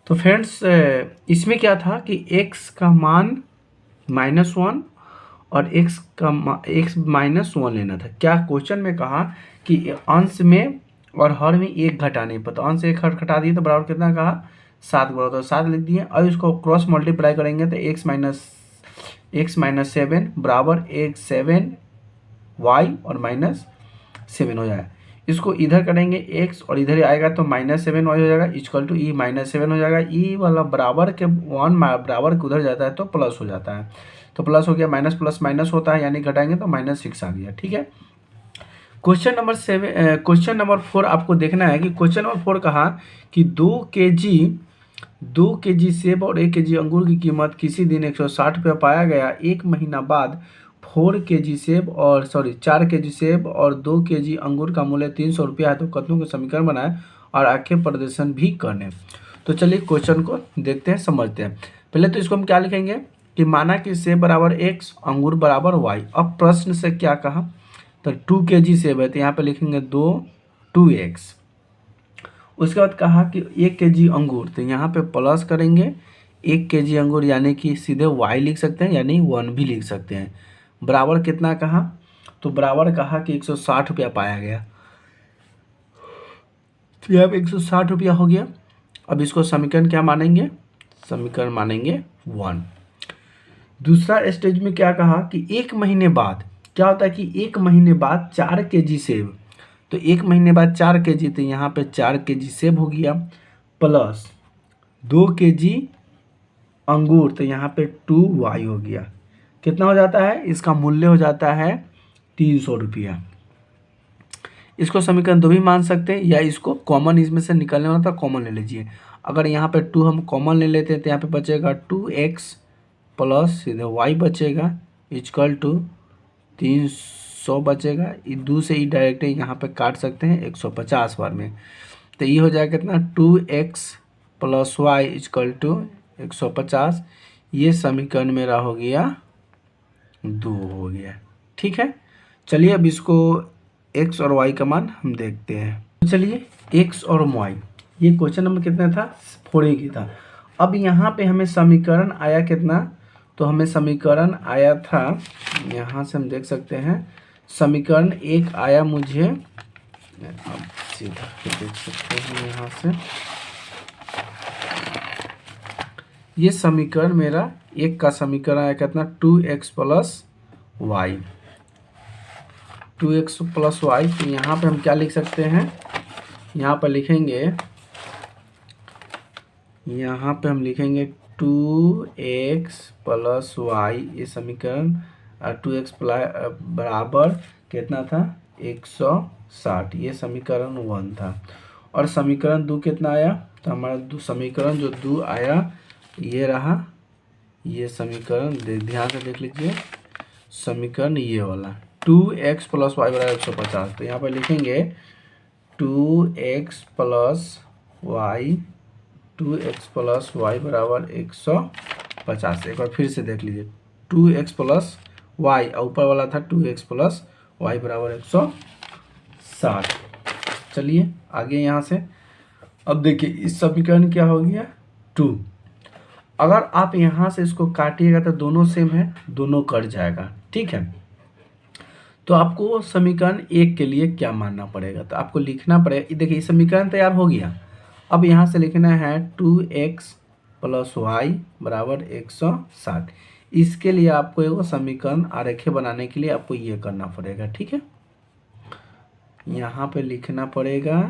तो फ्रेंड्स इसमें क्या था कि x का मान -1 और x -1 लेना था। क्या क्वेश्चन में कहा कि अंश में और हर में एक घटाने पर, तो अंश एक घटा दिए तो बराबर कितना कहा 7 बराबर, तो 7 लिख दिए। अब इसको क्रॉस मल्टीप्लाई करेंगे तो x-7 बराबर 7y और -7 हो जाएगा। इसको इधर करेंगे x और इधर आएगा तो -7y हो जाएगा, इक्वल टू -7 हो जाएगा। ई वाला बराबर के 1 बराबर के उधर जाता है तो प्लस हो जाता है, तो प्लस हो गया, माइनस प्लस माइनस होता है यानी घटाएंगे तो -6 आ गया। ठीक है। क्वेश्चन नंबर 4 आपको देखना है कि क्वेश्चन नंबर 4 कहा कि 2 केजी सेब और 1 केजी अंगूर की कीमत किसी दिन 160 रुपया पाया गया। एक महीना बाद 4 केजी सेब और 4 केजी सेब और 2 केजी अंगूर का मूल्य 300 रुपया है, तो कथनों के समीकरण बनाए और आगे प्रदर्शन भी करने। तो चलिए क्वेश्चन को देखते हैं, समझते हैं। पहले तो इसको हम क्या लिखेंगे कि माना कि सेब बराबर x, अंगूर बराबर y। अब प्रश्न से क्या कहा, तो 2 केजी सेब है तो यहाँ पे लिखेंगे 2x। उसके बाद कहा कि 1 केजी अंगूर, तो यहाँ पे प्लस करेंगे 1 केजी अंगूर यानी कि सीधे y लिख सकते हैं यानी 1 भी लिख सकते हैं। बराबर कितना कहा, तो बराबर कहा कि 160 रुपया पाया गया, तो यहाँ पे 160 रुपया हो गया। अब इसको समीकरण क्या मानेंगे, समीकरण मानेंगे 1। दूसरा स्टेज में क्या कहा कि 1 महीने बाद क्या होता है कि 1 महीने बाद 4 केजी सेब, तो 1 महीने बाद 4 केजी, तो यहाँ पे 4 केजी सेब हो गया, प्लस 2 केजी अंगूर, तो यहाँ पे 2y हो गया। कितना हो जाता है, इसका मूल्य हो जाता है 300 रुपया। इसको समीकरण 2 भी मान सकते हैं या इसको कॉमन इसमें से निकलने वाला था कॉमन ले लीजिए। अगर यहाँ पे 2 हम कॉमन ले लेते हैं तो यहाँ पे बचेगा 2x प्लस सीधे y बचेगा इक्वल टू 300 बचेगा। 2 से ही डायरेक्ट यहाँ पे काट सकते हैं 150 बार में, तो ये हो जाएगा कितना 2x plus y equal to 150। ये समीकरण मेरा हो गया 2 हो गया। ठीक है। चलिए अब इसको x और y का मान हम देखते हैं। तो चलिए x और y, ये क्वेश्चन नंबर कितना था 4 की था। अब यहाँ पे हमें समीकरण आया कितना, तो हमें समीकरण आया था, यहाँ से हम देख सकते हैं समीकरण 1 आया मुझे, अब सीधा देख सकते हैं यहाँ से, ये समीकरण मेरा 1 का समीकरण आया कितना 2x plus Y, 2x plus Y. तो यहाँ पे हम क्या लिख सकते हैं, यहाँ पर लिखेंगे, यहाँ पे हम लिखेंगे 2x प्लस वाई, ये समीकरण 2x बराबर कितना था 160, ये समीकरण 1 था। और समीकरण 2 कितना आया, तो हमारा समीकरण जो 2 आया ये रहा, ये समीकरण ध्यान से देख लीजिए, समीकरण ये वाला 2x प्लस वाई बराबर 150। तो यहाँ पर लिखेंगे 2x plus Y, 2x plus Y बराबर 150। एक बार फिर से देख लीजिए 2x प्लस वाई, ऊपर वाला था 2x प्लस वाई बराबर 160। चलिए आगे यहाँ से, अब देखिए इस समीकरण क्या हो गया 2। अगर आप यहाँ से इसको काटिएगा तो दोनों सेम है, दोनों कट जाएगा। ठीक है। तो आपको समीकरण 1 के लिए क्या मानना पड़ेगा, तो आपको लिखना पड़ेगा, देखिए समीकरण तैयार हो गया। अब यहाँ से लिखना है 2x प्लस वाई बराबर 160। इसके लिए आपको एक समीकरण आरेखीय बनाने के लिए आपको ये करना पड़ेगा। ठीक है। यहाँ पे लिखना पड़ेगा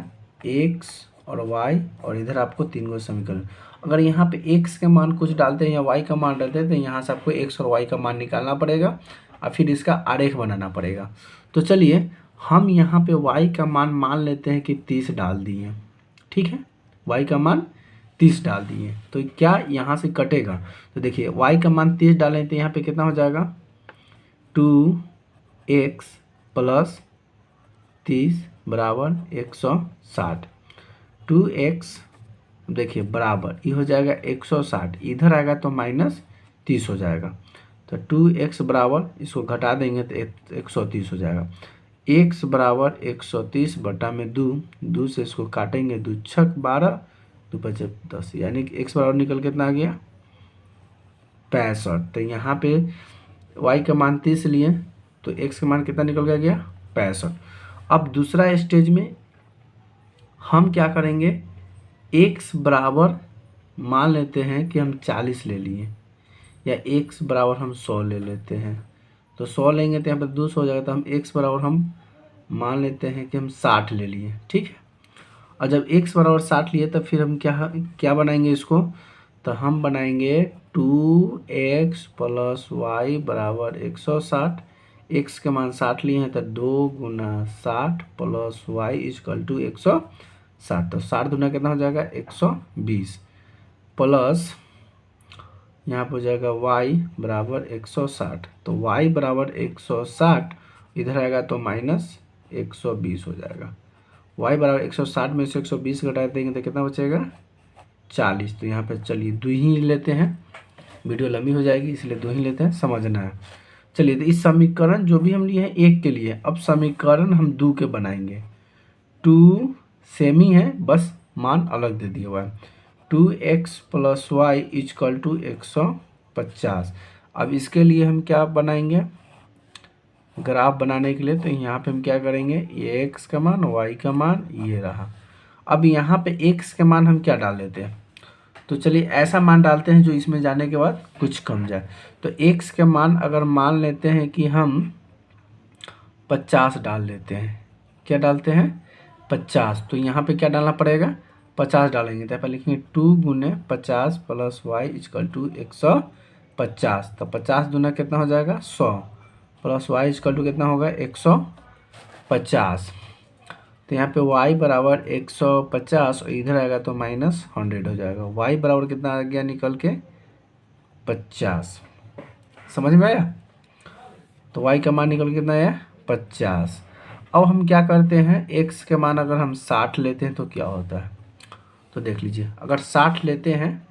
x और y और इधर आपको 3 गो समीकरण। अगर यहाँ पे x के मान कुछ डालते हैं या y का मान डालते हैं तो यहाँ से आपको x और y का मान निकालना पड़ेगा और फिर इसका आरेख बनाना पड़ेगा। तो चलिए हम यहाँ पे y का मान लेते हैं कि 30 डाल दिए। ठीक है, y का मान 30 डाल दिए, तो क्या यहाँ से कटेगा, तो देखिए y का मान 30 डालें तो यहाँ पे कितना हो जाएगा 2x प्लस 30 बराबर 160। 2x देखिए बराबर ये हो जाएगा 160, इधर आएगा तो -30 हो जाएगा, तो 2x बराबर इसको घटा देंगे तो 130 हो जाएगा। x बराबर 130 बटा में 2 से इसको काटेंगे 2 छक 12, 2 5 10, यानी कि x बराबर निकल कितना आ गया 65। तो यहाँ पे y का मान 30 लिए तो x का मान कितना निकल गया 65। अब दूसरा स्टेज में हम क्या करेंगे, x बराबर मान लेते हैं कि हम 40 ले लिए, या x बराबर हम 100 ले लेते हैं। तो 100 लेंगे तो यहाँ पर 200 हो जाएगा, तो हम x बराबर हम मान लेते हैं कि हम 60 ले लिए, ठीक है। और जब x बराबर 60 लिए तब फिर हम क्या क्या बनाएंगे इसको, तो हम बनाएंगे 2x प्लस वाई बराबर 160। x के मान 60 लिए हैं तो 2 गुना 60 प्लस वाई इजकल टू 160। तो 60 गुना कितना हो जाएगा 120, प्लस यहाँ पर हो जाएगा y बराबर 160। तो y बराबर 160 इधर आएगा तो माइनस 120 हो जाएगा। y बराबर 160 में से 120 घटा देंगे तो कितना बचेगा 40। तो यहाँ पे चलिए 2 ही लेते हैं, वीडियो लंबी हो जाएगी इसलिए 2 ही लेते हैं, समझना है। चलिए, तो इस समीकरण जो भी हम लिए हैं 1 के लिए, अब समीकरण हम 2 के बनाएंगे। 2 सेम ही है, बस मान अलग दे दिया हुआ है। 2x plus Y is equal to 150। अब इसके लिए हम क्या बनाएंगे, ग्राफ बनाने के लिए, तो यहाँ पे हम क्या करेंगे, ये x का मान y का मान ये रहा। अब यहाँ पे x के मान हम क्या डाल देते हैं, तो चलिए ऐसा मान डालते हैं जो इसमें जाने के बाद कुछ कम जाए। तो x के मान अगर मान लेते हैं कि हम 50 डाल लेते हैं, क्या डालते हैं 50, तो यहाँ पे क्या डालना पड़ेगा 50 डालेंगे। तो पहले लिखेंगे 2 गुने 50 प्लस वाई इजकल टू 150। तो 50 दूना कितना हो जाएगा 100, प्लस वाई इजकल टू कितना होगा 150। तो यहाँ पे y बराबर 150 और इधर आएगा तो माइनस 100 हो जाएगा। y बराबर कितना आ गया निकल के 50, समझ में आया। तो y का मान निकल के कितना आया 50। अब हम क्या करते हैं, x के मान अगर हम 60 लेते हैं तो क्या होता है, तो देख लीजिए। अगर 60 लेते हैं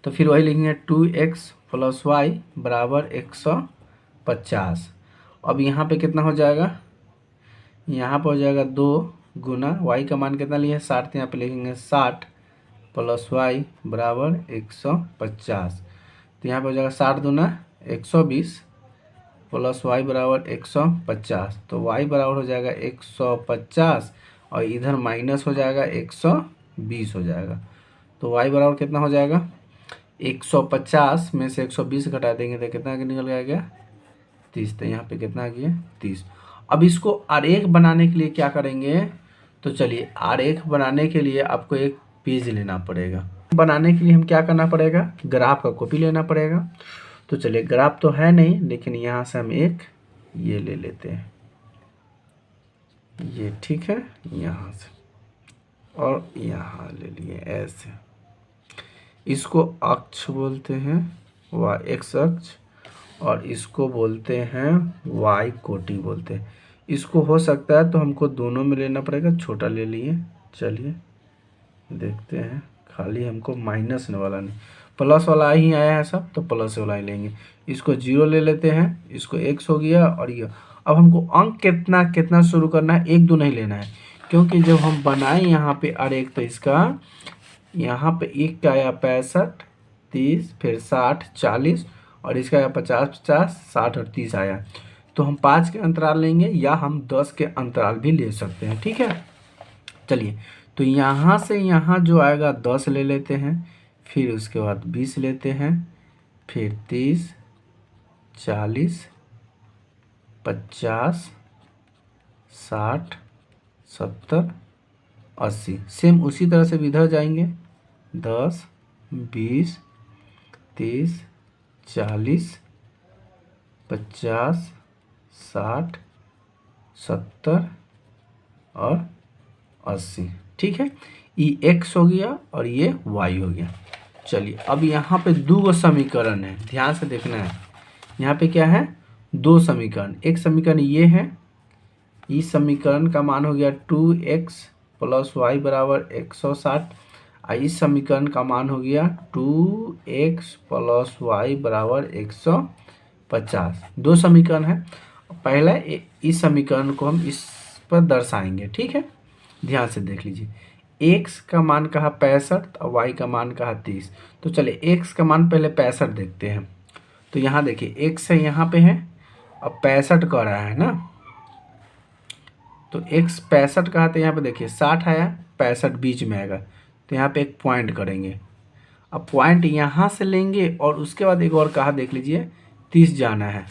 तो फिर वही लिखेंगे 2x प्लस वाई बराबर 150। अब यहाँ पे कितना हो जाएगा, यहाँ पर हो जाएगा 2 गुना y का मान कितना लिए 60, तो यहाँ पे लिखेंगे 60 प्लस वाई बराबर 150। तो यहाँ पे हो जाएगा 60 दूना 120 प्लस वाई बराबर 150। तो y बराबर हो जाएगा 150 और इधर माइनस हो जाएगा 120 हो जाएगा। तो y बराबर कितना हो जाएगा 150 में से 120 घटा देंगे तो कितना निकल गया 30। तो यहाँ पे कितना आ गया 30। अब इसको आरेख बनाने के लिए क्या करेंगे, तो चलिए आरेख बनाने के लिए आपको एक पेज लेना पड़ेगा। बनाने के लिए हम क्या करना पड़ेगा, ग्राफ का कॉपी लेना पड़ेगा। तो चलिए ग्राफ तो है नहीं, लेकिन यहाँ से हम एक ये ले लेते हैं, ये ठीक है, यहाँ से और यहाँ ले लिए ऐसे। इसको अक्ष बोलते हैं, x अक्ष, और इसको बोलते हैं y कोटि बोलते हैं। इसको हो सकता है तो हमको दोनों में लेना पड़ेगा, छोटा ले लिए। चलिए देखते हैं, खाली हमको माइनस वाला नहीं, प्लस वाला ही आया है सब, तो प्लस वाला ही लेंगे। इसको 0 ले लेते हैं, इसको x हो गया और ये। अब हमको अंक कितना कितना शुरू करना है, 1 2 नहीं लेना है, क्योंकि जब हम बनाए यहाँ पे आरेख तो इसका यहाँ पे 1 का आया 65 30 फिर 60 40 और इसका आया 50 50 60 और 30 आया। तो हम 5 के अंतराल लेंगे या हम 10 के अंतराल भी ले सकते हैं, ठीक है। चलिए, तो यहाँ से यहाँ जो आएगा 10 ले लेते हैं, फिर उसके बाद 20 लेते हैं, फिर 30 40 50 60 70 80। सेम उसी तरह से इधर जाएंगे 10 20 30 40 50 60 70 और 80, ठीक है। ये x हो गया और ये y हो गया। चलिए, अब यहाँ पे 2 समीकरण है, ध्यान से देखना है। यहाँ पे क्या है 2 समीकरण, एक समीकरण ये है, इस समीकरण का मान हो गया 2x प्लस वाई बराबर 160 और इस समीकरण का मान हो गया 2x प्लस वाई बराबर 150। 2 समीकरण है। पहला इस समीकरण को हम इस पर दर्शाएंगे, ठीक है, ध्यान से देख लीजिए। x का मान कहा 65 और y का मान कहा 30। तो चलिए x का मान पहले 65 देखते हैं। तो यहाँ देखिए x है यहाँ पे है और 65 का रहा है ना, तो x 65 का है तो यहाँ पे देखिए 60 आया, 65 बीच में आएगा, तो यहाँ पे एक पॉइंट करेंगे। अब पॉइंट यहाँ से लेंगे और उसके बाद एक और कहा देख लीजिए 30 जाना है,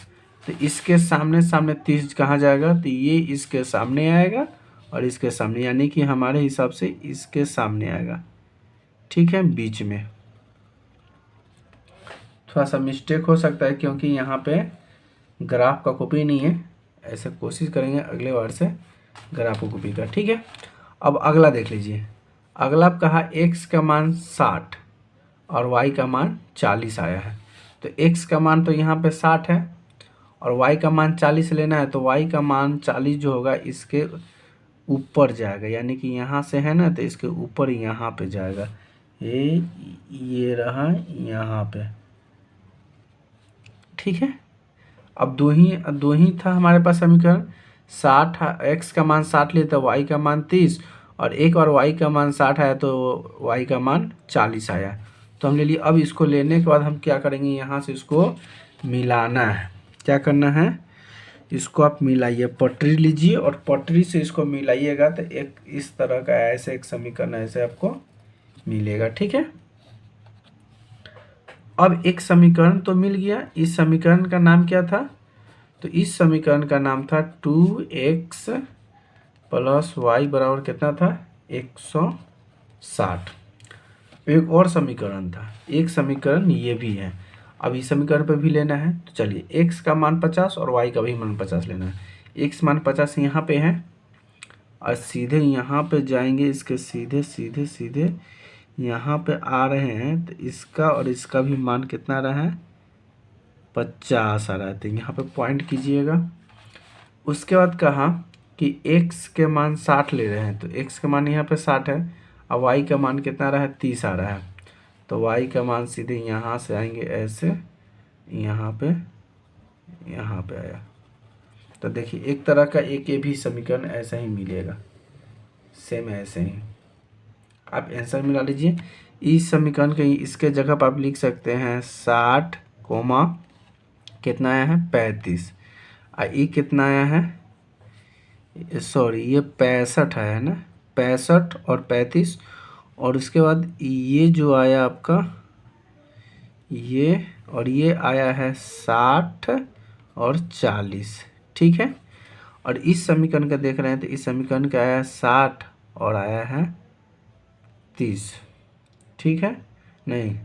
तो इसके सामने सामने 30 कहाँ जाएगा, तो ये इसके सामने आएगा और इसके सामने, यानी कि हमारे हिसाब से इसके सामने आएगा, ठीक है, बीच में। थोड़ा सा मिस्टेक हो सकता है क्योंकि यहाँ पे ग्राफ का कॉपी नहीं है, ऐसे कोशिश करेंगे अगले बार से ग्राफ को कॉपी का, ठीक है। अब अगला देख लीजिए, अगला कहा x का मान 60 और y का मान 40 आया है। तो x का मान तो यहाँ पे 60 है और y का मान 40 लेना है, तो y का मान 40 जो होगा इसके ऊपर जाएगा, यानी कि यहाँ से है ना, तो इसके ऊपर यहाँ पे जाएगा, ये रहा यहाँ पे, ठीक है। अब दो ही था हमारे पास समीकरण, 60 x का मान 60 लिए तो y का मान 30 और एक और y का मान 60 आया तो y का मान 40 आया, तो हम ले लिए। अब इसको लेने के बाद हम क्या करेंगे, यहाँ से इसको मिलाना है। क्या करना है, इसको आप मिलाइए, पटरी लीजिए और पटरी से इसको मिलाइएगा तो एक इस तरह का ऐसे एक समीकरण ऐसे आपको मिलेगा, ठीक है। अब एक समीकरण तो मिल गया, इस समीकरण का नाम क्या था, तो इस समीकरण का नाम था 2x प्लस वाई बराबर कितना था 160। एक और समीकरण था, एक समीकरण ये भी है, अब इस समीकरण पे भी लेना है। तो चलिए x का मान 50 और y का भी मान 50 लेना है। x मान 50 यहाँ पे है और सीधे यहाँ पे जाएंगे, इसके सीधे सीधे सीधे यहाँ पे आ रहे हैं, तो इसका और इसका भी मान कितना रहा है 50 आ रहा है, तो यहाँ पे पॉइंट कीजिएगा। उसके बाद कहा कि x के मान 60 ले रहे हैं, तो x का मान यहाँ पे 60 है और y का मान कितना रहा है 30 आ रहा है, तो y का मान सीधे यहाँ से आएंगे ऐसे, यहाँ पे आया। तो देखिए एक तरह का एक ये भी समीकरण ऐसा ही मिलेगा, सेम ऐसे ही आप आंसर मिला लीजिए। इस समीकरण के इसके जगह पर आप लिख सकते हैं 60 कोमा कितना आया है 35, और ये कितना आया है, सॉरी ये 65 आया है ना, 65 और 35, और उसके बाद ये जो आया आपका ये, और ये आया है 60 और 40, ठीक है। और इस समीकरण का देख रहे हैं तो इस समीकरण का आया है 60 और आया है 30, ठीक है, नहीं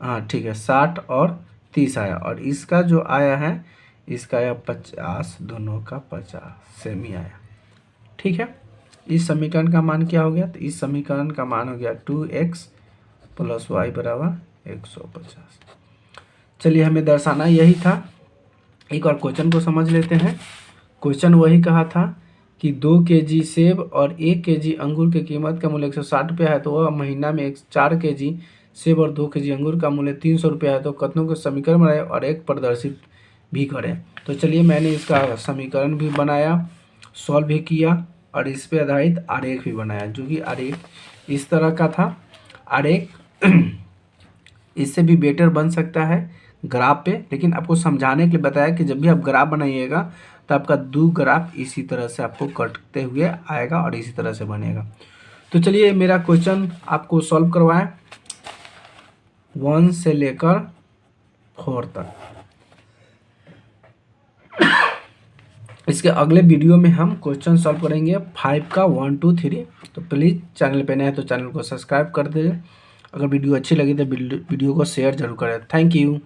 हाँ ठीक है 60 और 30 आया, और इसका जो आया है इसका आया 50, दोनों का 50 सेम ही आया, ठीक है। इस समीकरण का मान क्या हो गया, तो इस समीकरण का मान हो गया 2x प्लस वाई बराबर 150। चलिए हमें दर्शाना यही था। एक और क्वेश्चन को समझ लेते हैं। क्वेश्चन वही कहा था कि 2 kg सेब और 1 kg अंगूर की कीमत का मूल्य 160 रुपया है, तो वह महीना में 4 kg सेब और 2 kg अंगूर का मूल्य 300 रुपया है, तो कथनों के समीकरण बनाए और एक प्रदर्शित भी करें। तो चलिए मैंने इसका समीकरण भी बनाया, सॉल्व भी किया और इस पे आधारित आरेख भी बनाया, जो कि आरेख इस तरह का था। आरेख इससे भी बेटर बन सकता है ग्राफ पे, लेकिन आपको समझाने के लिए बताया कि जब भी आप ग्राफ बनाइएगा तो आपका 2 ग्राफ इसी तरह से आपको कटते हुए आएगा और इसी तरह से बनेगा। तो चलिए मेरा क्वेश्चन आपको सॉल्व करवाएं 1 से लेकर 4 तक। इसके अगले वीडियो में हम क्वेश्चन सॉल्व करेंगे 5 का 1 2 3। तो प्लीज़ चैनल पे नए हैं तो चैनल को सब्सक्राइब कर दीजिए। अगर वीडियो अच्छी लगी तो वीडियो को शेयर जरूर करें। Thank you.